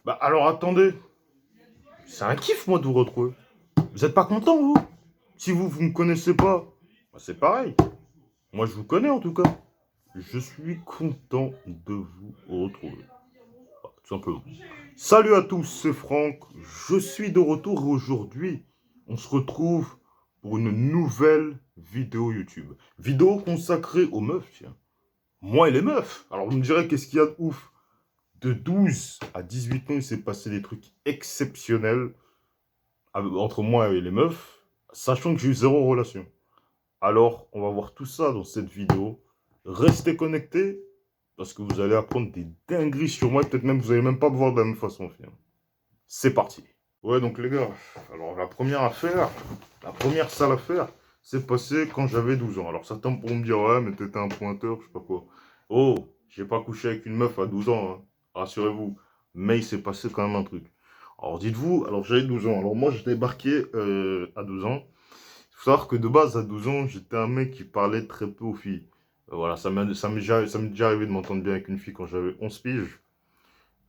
Bah alors attendez, c'est un kiff moi de vous retrouver. Vous êtes pas content vous? Si vous me connaissez pas, bah, c'est pareil. Moi je vous connais en tout cas. Je suis content de vous retrouver. Tout simplement. Salut à tous, c'est Franck. Je suis de retour et aujourd'hui, on se retrouve pour une nouvelle vidéo YouTube. Vidéo consacrée aux meufs, tiens. Moi et les meufs. Alors vous me direz qu'est-ce qu'il y a de ouf? De 12 à 18 ans, il s'est passé des trucs exceptionnels entre moi et les meufs, sachant que j'ai eu zéro relation. Alors, on va voir tout ça dans cette vidéo. Restez connectés, parce que vous allez apprendre des dingueries sur moi, peut-être même vous n'allez même pas me voir de la même façon, finalement. C'est parti. Ouais, donc les gars, alors la première affaire, la première sale affaire, c'est passé quand j'avais 12 ans. Alors certains pourront me dire, ouais, mais t'étais un pointeur, je sais pas quoi. Oh, j'ai pas couché avec une meuf à 12 ans, hein, rassurez-vous. Mais il s'est passé quand même un truc. Alors dites-vous, alors j'avais 12 ans. Alors moi, j'ai débarqué à 12 ans. Il faut savoir que de base, à 12 ans, j'étais un mec qui parlait très peu aux filles. Voilà, ça m'est déjà arrivé de m'entendre bien avec une fille quand j'avais 11 piges.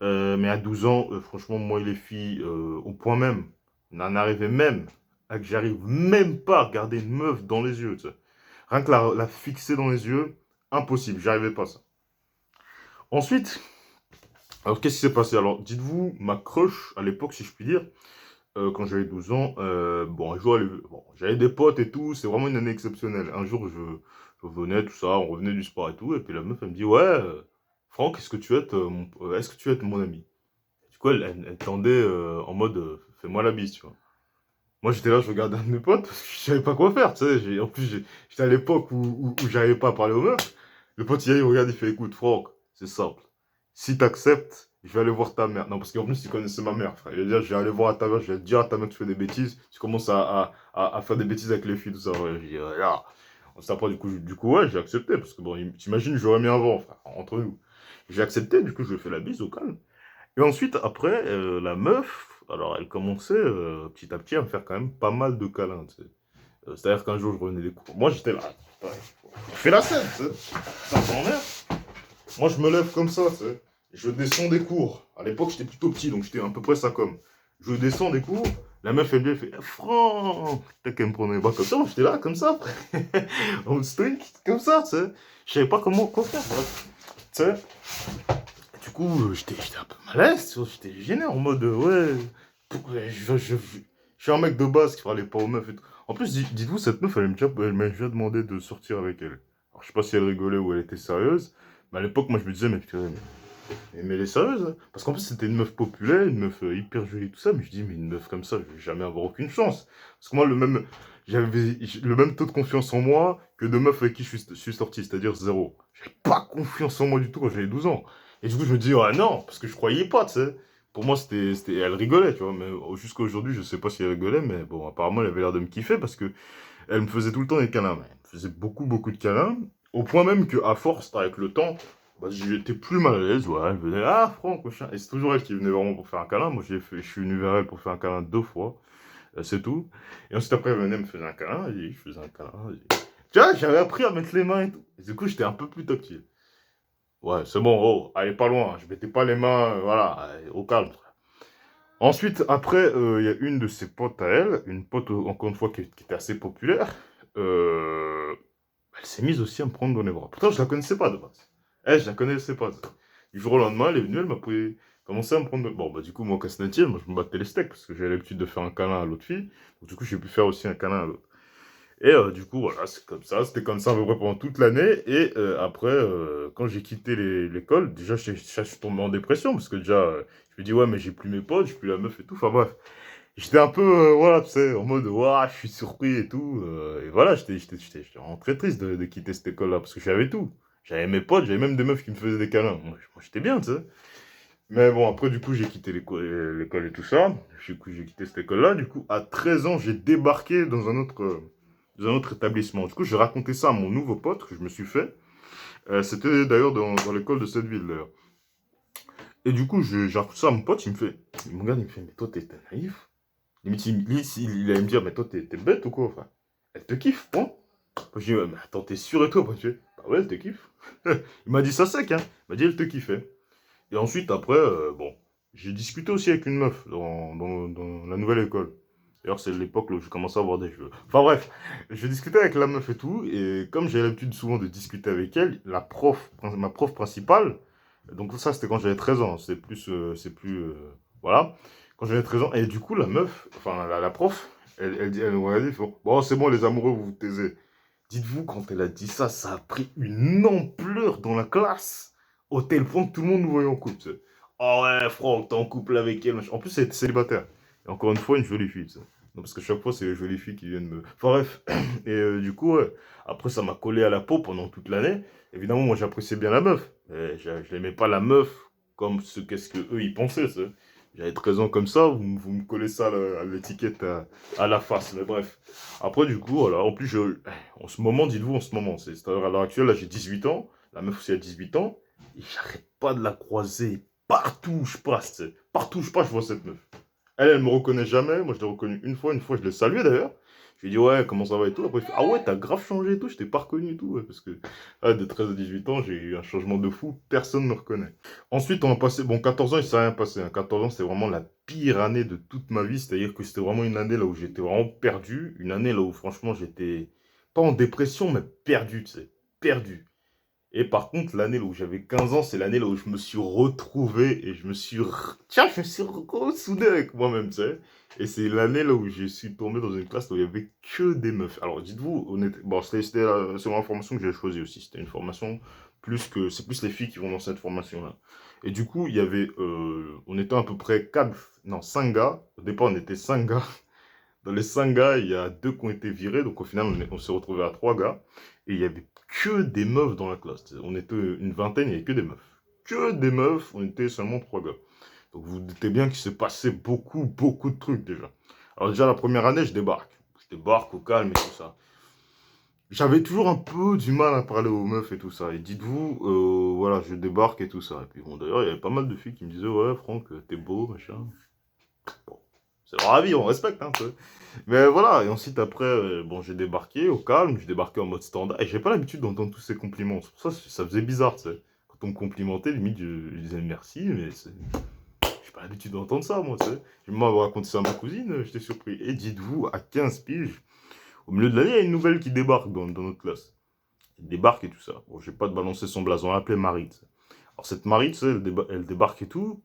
Mais à 12 ans, franchement, moi et les filles, au point même, n'en arrivait même à que j'arrive même pas à regarder une meuf dans les yeux, tu sais. Rien que la fixer dans les yeux, impossible, j'arrivais pas à ça. Ensuite, alors qu'est-ce qui s'est passé? Alors, dites-vous, ma crush, à l'époque, si je puis dire, quand j'avais 12 ans, bon, un jour, bon, j'avais des potes et tout, c'est vraiment une année exceptionnelle. Un jour, je venais, tout ça, on revenait du sport et tout, et puis la meuf, elle me dit, ouais, Franck, est-ce que tu es mon ami? Du coup, elle tendait en mode fais-moi la bise, tu vois. Moi, j'étais là, je regardais un de mes potes parce que je savais pas quoi faire, tu sais. En plus, j'étais à l'époque où j'arrivais pas à parler aux meufs. Le pote, il regarde, il fait écoute, Franck, c'est simple. Si t'acceptes, je vais aller voir ta mère. Non, parce qu'en plus, il connaissait ma mère, frère. Il va dire, je vais aller voir ta mère, je vais te dire à ta mère que tu fais des bêtises. Tu commences à faire des bêtises avec les filles, tout ça. Ouais, je dis, là. On s'apprend, du coup, ouais, j'ai accepté. Parce que bon, t'imagines, j'aurais mis avant, frère, entre nous. J'ai accepté, du coup, je lui ai fait la bise au calme. Et ensuite, après, la meuf, alors elle commençait petit à petit à me faire quand même pas mal de câlins, tu sais. C'est-à-dire qu'un jour, je revenais des cours. Moi, j'étais là, ouais, je fais la scène, tu sais. Ça t'emmerde. Moi, je me lève comme ça, tu sais. Je descends des cours. À l'époque, j'étais plutôt petit, donc j'étais à peu près ça comme. Je descends des cours. La meuf, elle vient, elle fait Franck. T'as qu'elle me prenait les bras comme ça. Moi, j'étais là, comme ça, après. En stoïque, comme ça, tu sais. Je savais pas quoi faire, tu sais. Du coup, j'étais un peu mal à l'aise, tu vois, j'étais gêné en mode, ouais, je suis un mec de base qui parlait pas aux meufs et tout. En plus, dites-vous, cette meuf, elle m'a déjà demandé de sortir avec elle. Alors, je sais pas si elle rigolait ou elle était sérieuse, mais à l'époque, moi, je me disais, mais putain, mais elle est sérieuse, hein. Parce qu'en plus, c'était une meuf populaire, une meuf hyper jolie, tout ça, mais je dis, mais une meuf comme ça, je vais jamais avoir aucune chance. Parce que moi, j'avais le même taux de confiance en moi que de meufs avec qui je suis sorti, c'est-à-dire zéro. J'avais pas confiance en moi du tout quand j'avais 12 ans. Et du coup, je me dis, ah non, parce que je croyais pas, tu sais. Pour moi, elle rigolait, tu vois. Mais jusqu'à aujourd'hui, je sais pas si elle rigolait, mais bon, apparemment, elle avait l'air de me kiffer parce que elle me faisait tout le temps des câlins. Elle me faisait beaucoup, beaucoup de câlins. Au point même qu'à force, avec le temps, bah, j'étais plus mal à l'aise. Ouais, elle venait, ah, Franck, machin. Et c'est toujours elle qui venait vraiment pour faire un câlin. Moi, je suis venu vers elle pour faire un câlin 2 fois. C'est tout. Et ensuite, après, elle venait me faire un câlin. Et je faisais un câlin. Tu vois, j'avais appris à mettre les mains et tout. Et du coup, j'étais un peu plus tactile. Ouais, c'est bon, oh, allez pas loin, je mettais pas les mains, voilà, au calme, frère. Ensuite, après, il y a une de ses potes à elle, une pote, encore une fois, qui était assez populaire, euh, elle s'est mise aussi à me prendre dans les bras. Pourtant, je la connaissais pas de base. Elle, je la connaissais pas. Du jour au lendemain, elle est venue, elle m'a commencé à me prendre. Bon, bah, du coup, moi, qu'à ce n'est-il, moi, je me battais les steaks parce que j'avais l'habitude de faire un câlin à l'autre fille. Donc, du coup, j'ai pu faire aussi un câlin à l'autre. Et du coup, voilà, c'est comme ça. C'était comme ça à peu près pendant toute l'année. Et après, quand j'ai quitté l'école, déjà, je suis tombé en dépression parce que déjà, je me dis, ouais, mais j'ai plus mes potes, j'ai plus la meuf et tout. Enfin bref, j'étais un peu, voilà, tu sais, en mode, ouah, je suis surpris et tout. Et voilà, j'étais vraiment très triste de quitter cette école-là parce que j'avais tout. J'avais mes potes, j'avais même des meufs qui me faisaient des câlins. Moi, j'étais bien, tu sais. Mais bon, après, du coup, j'ai quitté l'école et tout ça. Du coup, j'ai quitté cette école-là. Du coup, à 13 ans, j'ai débarqué dans un autre établissement. Du coup, j'ai raconté ça à mon nouveau pote que je me suis fait. C'était d'ailleurs dans l'école de cette ville, d'ailleurs. Et du coup, j'ai raconté ça à mon pote. Il me regarde, il me fait, mais toi, t'es naïf. Limite, il allait me dire, mais toi, t'es bête ou quoi? Enfin, elle te kiffe, point. Moi, je dis, ouais, mais attends, t'es sûr et toi? Bah, bah ouais, elle te kiffe. Il m'a dit ça sec, hein. Il m'a dit, elle te kiffait. Et ensuite, après, bon. j'ai discuté aussi avec une meuf dans la nouvelle école. D'ailleurs, c'est l'époque où je commençais à avoir des cheveux. Enfin bref, je discutais avec la meuf et tout, et comme j'ai l'habitude souvent de discuter avec elle, ma prof principale, donc ça c'était quand j'avais 13 ans, voilà, quand j'avais 13 ans, et du coup la meuf, enfin la prof, elle m'a dit, bon c'est bon les amoureux, vous vous taisez. Dites-vous, quand elle a dit ça, ça a pris une ampleur dans la classe, au tel point que tout le monde nous voyait en couple, tu sais. Oh ouais, Franck, t'es en couple avec elle. En plus, elle était célibataire. Et encore une fois, une jolie fille, tu sais. Non, parce que chaque fois, c'est les jolies filles qui viennent me... Enfin bref. Et du coup, ouais. Après, ça m'a collé à la peau pendant toute l'année. Évidemment, moi, j'appréciais bien la meuf. Mais je n'aimais pas la meuf comme qu'est-ce que eux, ils pensaient, tu sais. J'avais 13 ans comme ça, vous me collez ça à l'étiquette à la face. Mais bref. Après, du coup, voilà. En plus, en ce moment, dites-vous, en ce moment, c'est-à-dire à l'heure actuelle, là, j'ai 18 ans. La meuf aussi a 18 ans. Et j'arrête pas de la croiser partout où je passe, tu sais. Partout où je passe, je vois cette meuf. Elle me reconnaît jamais. Moi, je l'ai reconnue une fois, je l'ai saluée d'ailleurs. Je lui ai dit, ouais, comment ça va et tout. Après, il fait, ah ouais, t'as grave changé et tout, je t'ai pas reconnu et tout. Ouais, parce que de 13 à 18 ans, j'ai eu un changement de fou, personne ne me reconnaît. Ensuite, on a passé, bon, 14 ans, il s'est rien passé. Hein. 14 ans, c'était vraiment la pire année de toute ma vie. C'est-à-dire que c'était vraiment une année là où j'étais vraiment perdu. Une année là où, franchement, j'étais pas en dépression, mais perdu, tu sais. Perdu. Et par contre, l'année là où j'avais 15 ans, c'est l'année là où je me suis retrouvé et tiens, je me suis ressoudé avec moi-même, tu sais. Et c'est l'année là où je suis tombé dans une classe où il y avait que des meufs. Alors, dites-vous, bon, c'est la formation que j'ai choisie aussi. C'était une formation c'est plus les filles qui vont dans cette formation-là. Et du coup, on était à peu près 5 gars. Au départ, on était 5 gars. Dans les 5 gars, il y a 2 qui ont été virés. Donc, au final, on s'est retrouvé à 3 gars. Et il y avait que des meufs dans la classe. On était une vingtaine, il n'y avait que des meufs. Que des meufs, on était seulement 3 gars. Donc, vous vous doutez bien qu'il s'est passé beaucoup, beaucoup de trucs déjà. Alors, déjà, la première année, je débarque. Je débarque au calme et tout ça. J'avais toujours un peu du mal à parler aux meufs et tout ça. Et dites-vous, voilà, je débarque et tout ça. Et puis bon, d'ailleurs, il y avait pas mal de filles qui me disaient, ouais, Franck, t'es beau, machin. Bon, c'est leur avis, on respecte, hein, tu sais. Mais voilà, et ensuite après, bon, j'ai débarqué au calme, j'ai débarqué en mode standard, et j'ai pas l'habitude d'entendre tous ces compliments. C'est pour ça que ça faisait bizarre, tu sais. Quand on me complimentait, limite, je disais merci, mais j'ai pas l'habitude d'entendre ça, moi, tu sais. Je m'avais raconté ça à ma cousine, j'étais surpris. Et dites-vous, à 15 piges, au milieu de l'année, il y a une nouvelle qui débarque dans notre classe. Elle débarque et tout ça. Bon, je vais pas te balancer son blason, on l'appelait Marie, tu sais. Alors cette Marie, tu sais, elle débarque et tout.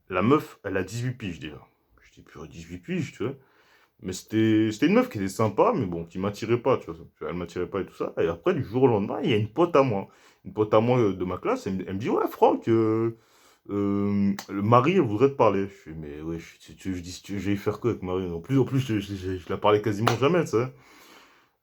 La meuf, elle a 18 piges déjà. Je dis, purée, 18 piges, tu vois. Mais c'était une meuf qui était sympa, mais bon, qui m'attirait pas, tu vois. Elle m'attirait pas et tout ça. Et après, du jour au lendemain, il y a une pote à moi. Une pote à moi de ma classe, elle me dit, ouais, Franck, Marie, elle voudrait te parler. Je fais, mais ouais, je dis, je vais y faire quoi avec Marie? En plus je la parlais quasiment jamais, tu sais.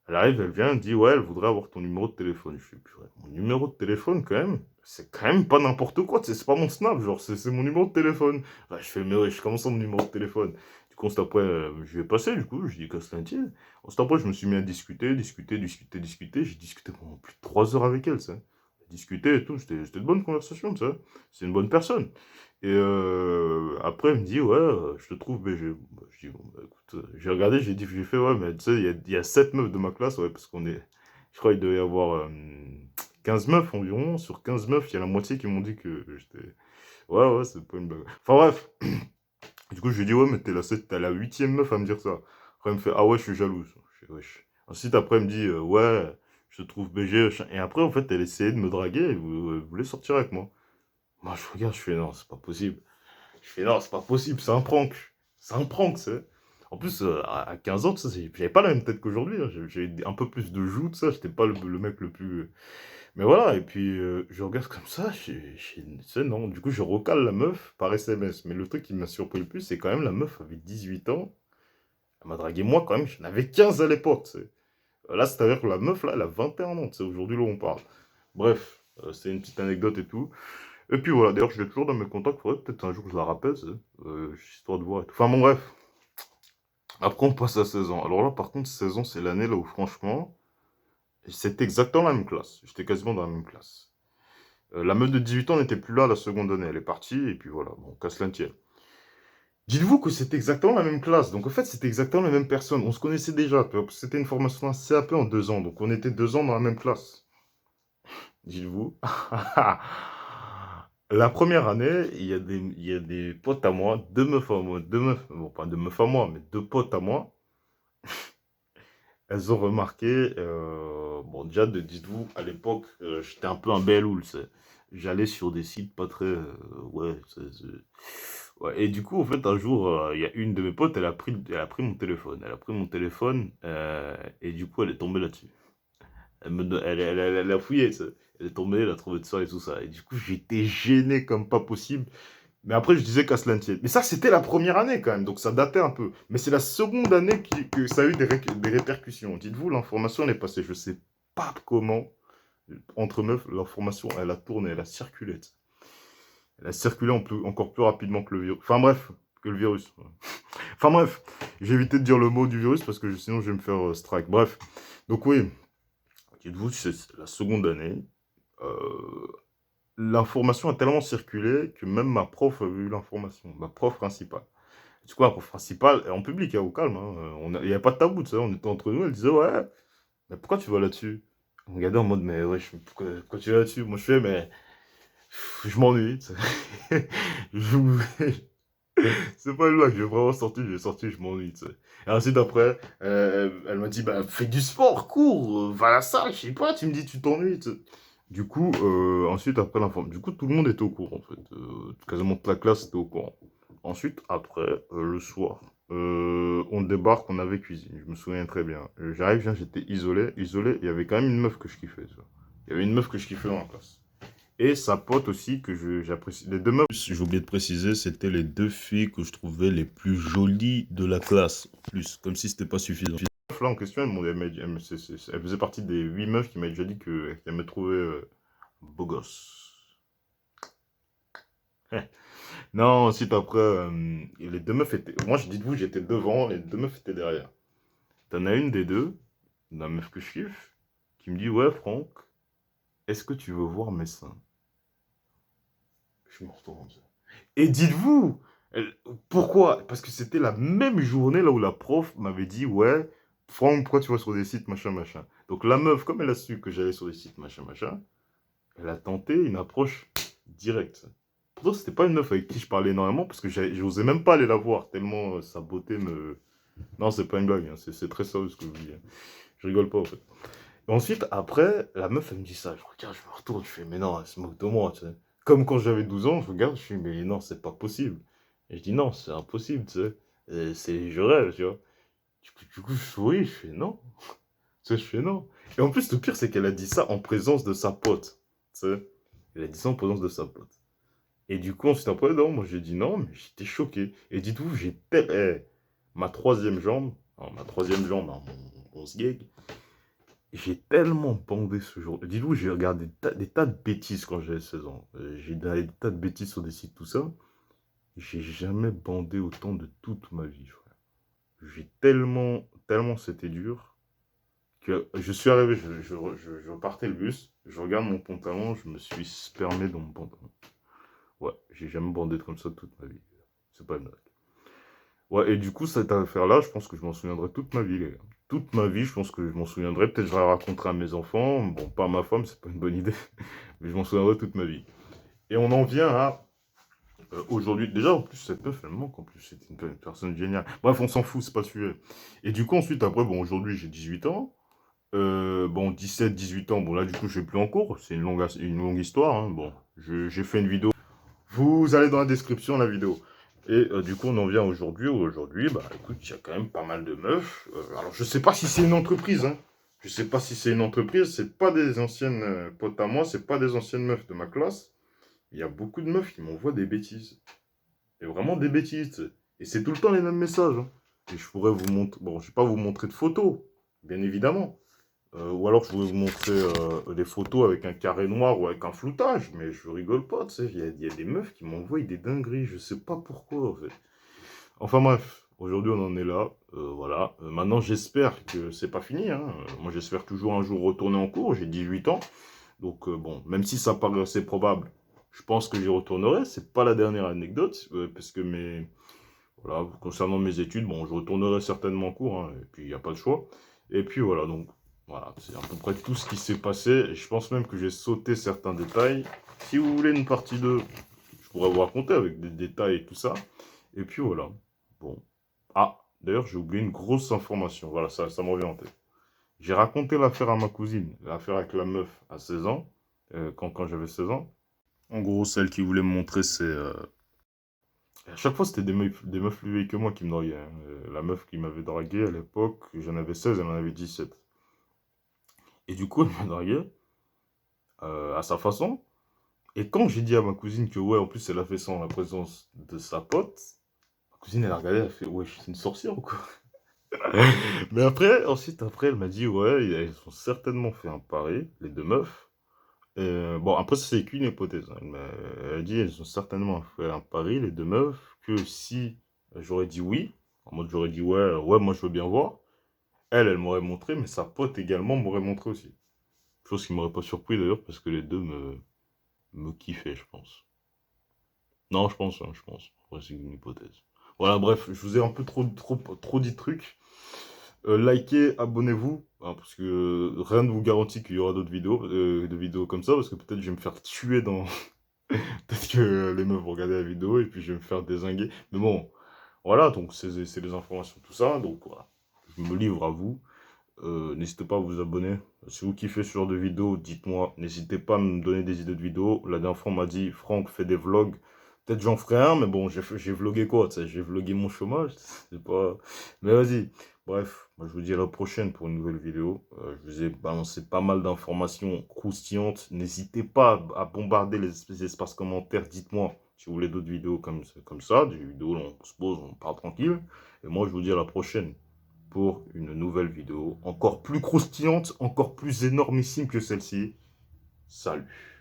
Elle arrive, elle vient, elle dit, ouais, elle voudrait avoir ton numéro de téléphone. Je fais, purée, mon numéro de téléphone, quand même, c'est quand même pas n'importe quoi, tu sais, c'est pas mon Snap, genre, c'est mon numéro de téléphone. Là, je fais, mais ouais, je commence mon numéro de téléphone. Du coup, ensuite après, je vais passer, du coup, je dis, qu'à cela ne tienne. Ensuite après, je me suis mis à discuter. J'ai discuté pendant plus de 3 heures avec elle, tu sais. Discuter et tout, c'était de bonnes conversations, tu sais. C'est une bonne personne. Et après, elle me dit, ouais, je te trouve BG. Bah, je dis, bon, bah, écoute, j'ai regardé, j'ai fait, ouais, mais tu sais, il y a 7 meufs de ma classe, ouais, parce je crois qu'il devait y avoir 15 meufs environ. Sur 15 meufs, il y a la moitié qui m'ont dit que j'étais. Ouais, ouais, c'est pas une blague. Enfin bref, du coup, je lui ai dit, ouais, mais t'es la 8e meuf à me dire ça. Après, elle me fait, ah ouais, je suis jalouse. Je fais, wesh. Ensuite, après, elle me dit, ouais, je te trouve BG. Machin. Et après, en fait, elle essayait de me draguer, elle voulait sortir avec moi. Moi, je regarde, je fais, non, c'est pas possible. Je fais, non, c'est pas possible, c'est un prank. C'est un prank, c'est. En plus, à 15 ans, tu sais, j'avais pas la même tête qu'aujourd'hui. Hein. J'avais un peu plus de joues, tout ça. J'étais pas le mec le plus. Mais voilà, et puis je regarde comme ça, tu sais, non. Du coup, je recale la meuf par SMS. Mais le truc qui m'a surpris le plus, c'est quand même la meuf avait 18 ans. Elle m'a dragué moi quand même, j'en avais 15 à l'époque, tu sais. Là, c'est-à-dire que la meuf, là, elle a 21 ans, tu sais, aujourd'hui, là, où on parle. Bref, c'est une petite anecdote et tout. Et puis voilà, d'ailleurs, je l'ai toujours dans mes contacts. Faudrait peut-être un jour que je la rappelle, ça, histoire de voir et tout. Enfin, bon, bref. Après, on passe à 16 ans. Alors là, par contre, 16 ans, c'est l'année là où, franchement, c'était exactement la même classe. J'étais quasiment dans la même classe. La meuf de 18 ans n'était plus là la seconde année. Elle est partie, et puis voilà. Bon, qu'à cela ne tienne. Dites-vous que c'était exactement la même classe. Donc, en fait, c'était exactement la même personne. On se connaissait déjà. Tu vois, c'était une formation en CAP en 2 ans. Donc, on était 2 ans dans la même classe. Dites-vous. La première année, il y a des potes à moi, deux meufs à moi, deux meufs, bon, pas deux meufs à moi, mais deux potes à moi. Elles ont remarqué, bon, déjà, dites-vous, à l'époque, j'étais un peu un beloul, j'allais sur des sites pas très, ouais, ouais. Et du coup, en fait, un jour, il y a une de mes potes, elle a pris mon téléphone. Elle a pris mon téléphone, et du coup, elle est tombée là-dessus. Elle a fouillé, tu sais. Elle est tombée, elle a trouvé de ça et tout ça. Et du coup, j'étais gêné comme pas possible. Mais après, je disais qu'à cela ne tienne. Mais ça, c'était la première année quand même, donc ça datait un peu. Mais c'est la seconde année que ça a eu des répercussions. Dites-vous, l'information, elle est passée, je sais pas comment, entre meufs, l'information, elle a tourné, elle a circulé. Elle a circulé encore plus rapidement que le virus. Enfin bref, que le virus. Enfin bref, j'ai évité de dire le mot du virus parce que sinon je vais me faire strike. Bref, donc oui, dites-vous, c'est la seconde année. Euh, L'information a tellement circulé que même ma prof a eu l'information. Ma prof principale. Du coup, la prof principale, en public, hein, au calme, hein, il n'y avait pas de tabou, tu sais, on était entre nous, elle disait, ouais, mais pourquoi tu vas là-dessus? On regardait en mode, mais ouais, pourquoi tu vas là-dessus? Moi, je fais, mais je m'ennuie, tu sais. Je- C'est pas une blague, j'ai vraiment sorti, je m'ennuie, tu sais. Et ensuite, après, elle m'a dit, bah, fais du sport, cours, va à la salle, je sais pas, tu me dis, tu t'ennuies, tu sais. Du coup, ensuite, après l'information, du coup, tout le monde était au courant, en fait. Quasiment toute la classe était au courant. Ensuite, après, le soir, on débarque, on avait cuisine, je me souviens très bien. J'arrive, j'étais isolé, il y avait quand même une meuf que je kiffais, tu vois. Il y avait une meuf que je kiffais dans la classe. Et sa pote aussi que j'apprécie. Les deux meufs, j'ai oublié de préciser, c'était les deux filles que je trouvais les plus jolies de la classe. En plus, comme si c'était pas suffisant. La meuf là en question, elle faisait partie des 8 meufs qui m'a déjà dit qu'elle me trouvait beau gosse. Non, ensuite après, les deux meufs étaient. Moi, je dites-vous, j'étais devant, les deux meufs étaient derrière. T'en as une des deux, la meuf que je kiffe, qui me dit, ouais, Franck, est-ce que tu veux voir mes seins? Je me retourne. Et dites-vous, pourquoi? Parce que c'était la même journée là où la prof m'avait dit, ouais, Franck, pourquoi tu vas sur des sites, machin, machin. Donc la meuf, comme elle a su que j'allais sur des sites, machin, machin, elle a tenté une approche directe. Pourtant, c'était pas une meuf avec qui je parlais énormément, parce que j'osais même pas aller la voir, tellement sa beauté me... Non, c'est pas une blague, hein, c'est très sérieux ce que je vous dis, hein. Je rigole pas, en fait. Et ensuite, après, la meuf, elle me dit ça. Je regarde, je me retourne, je fais, mais non, elle se moque de moi, tu sais. Comme quand j'avais 12 ans, je regarde, je fais, mais non, c'est pas possible. Et je dis, non, c'est impossible, tu sais. Je rêve, tu vois. Du coup, je souris, je fais, non. Tu sais, je fais, non. Et en plus, le pire, c'est qu'elle a dit ça en présence de sa pote, tu sais. Elle a dit ça en présence de sa pote. Et du coup, ensuite, après, non, moi, j'ai dit non, mais j'étais choqué. Et dites-vous, ma troisième jambe, hein, hein, mon sgeg, j'ai tellement bandé ce jour. Dites-vous, j'ai regardé des tas de bêtises quand j'avais 16 ans. J'ai regardé des tas de bêtises sur des sites, tout ça. J'ai jamais bandé autant de toute ma vie, frère. J'ai tellement c'était dur que je suis arrivé, je partais le bus, je regarde mon pantalon, je me suis spermé dans mon pantalon. Ouais, j'ai jamais bandé comme ça toute ma vie. C'est pas une blague. Ouais, et du coup, cette affaire-là, je pense que je m'en souviendrai toute ma vie, les gars. Toute ma vie, je pense que je m'en souviendrai. Peut-être que je la raconterai à mes enfants. Bon, pas à ma femme, c'est pas une bonne idée. Mais je m'en souviendrai toute ma vie. Et on en vient à aujourd'hui. Déjà, en plus, cette meuf, elle me manque. En plus, c'est une personne géniale. Bref, on s'en fout, c'est pas le sujet. Et du coup, ensuite, après, bon, aujourd'hui, j'ai 18 ans. Bon, 17, 18 ans. Bon, là, du coup, je suis plus en cours. C'est une longue histoire, hein. Bon, j'ai fait une vidéo. Vous allez dans la description la vidéo. Et du coup, on en vient aujourd'hui. Aujourd'hui, bah écoute, il y a quand même pas mal de meufs. Alors, je sais pas si c'est une entreprise, hein. Je sais pas si c'est une entreprise. C'est pas des anciennes potes à moi. C'est pas des anciennes meufs de ma classe. Il y a beaucoup de meufs qui m'envoient des bêtises. Et vraiment des bêtises, tu sais. Et c'est tout le temps les mêmes messages, hein. Et je pourrais vous montrer. Bon, je vais pas vous montrer de photos, bien évidemment. Ou alors je vais vous montrer des photos avec un carré noir ou avec un floutage, mais je rigole pas, tu sais, il y a des meufs qui m'envoient des dingueries, je sais pas pourquoi en fait. Enfin bref, aujourd'hui on en est là, voilà. Maintenant j'espère que c'est pas fini, hein. Moi j'espère toujours un jour retourner en cours, j'ai 18 ans, donc bon, même si ça paraît assez probable, je pense que j'y retournerai, c'est pas la dernière anecdote, parce que voilà, concernant mes études, bon, je retournerai certainement en cours, hein, et puis il n'y a pas de choix. Et puis voilà, donc, voilà, c'est à peu près tout ce qui s'est passé. Et je pense même que j'ai sauté certains détails. Si vous voulez une partie 2, je pourrais vous raconter avec des détails et tout ça. Et puis voilà. Bon. Ah, d'ailleurs, j'ai oublié une grosse information. Voilà, ça me revient en tête. J'ai raconté l'affaire à ma cousine, l'affaire avec la meuf à 16 ans, quand j'avais 16 ans. En gros, celle qui voulait me montrer, c'est... À chaque fois, c'était des meufs plus vieilles que moi qui me draguaient, hein. La meuf qui m'avait dragué à l'époque, j'en avais 16, elle en avait 17. Et du coup, elle m'a dragué à sa façon. Et quand j'ai dit à ma cousine que, ouais, en plus, elle a fait ça en la présence de sa pote, ma cousine, elle a regardé, elle a fait, ouais, c'est une sorcière ou quoi? Mais après, après, elle m'a dit, ouais, elles ont certainement fait un pari, les deux meufs. Bon, après, ça, c'est qu'une hypothèse, hein. Elle a dit, elles ont certainement fait un pari, les deux meufs, que si j'aurais dit oui, en mode j'aurais dit, ouais, ouais, moi, je veux bien voir, elle m'aurait montré, mais sa pote également m'aurait montré aussi. Chose qui m'aurait pas surpris d'ailleurs, parce que les deux me kiffaient, je pense. Non, je pense, hein, je pense. Après, c'est une hypothèse. Voilà, bref, je vous ai un peu trop dit de trucs. Likez, abonnez-vous, hein, parce que rien ne vous garantit qu'il y aura d'autres vidéos, de vidéos comme ça, parce que peut-être je vais me faire tuer dans... peut-être que les meufs vont regarder la vidéo et puis je vais me faire dézinguer. Mais bon, voilà, donc c'est les informations, tout ça, donc voilà. Je me livre à vous. N'hésitez pas à vous abonner. Si vous kiffez ce genre de vidéos, dites-moi. N'hésitez pas à me donner des idées de vidéos. La dernière fois, on m'a dit, Franck, fais des vlogs. Peut-être j'en ferai un, mais bon, j'ai vlogué quoi, tu sais, j'ai vlogué mon chômage. C'est pas... Mais vas-y. Bref, moi, je vous dis à la prochaine pour une nouvelle vidéo. Je vous ai balancé pas mal d'informations croustillantes. N'hésitez pas à bombarder les espaces commentaires. Dites-moi si vous voulez d'autres vidéos comme ça, des vidéos où on se pose, on parle tranquille. Et moi, je vous dis à la prochaine pour une nouvelle vidéo encore plus croustillante, encore plus énormissime que celle-ci. Salut!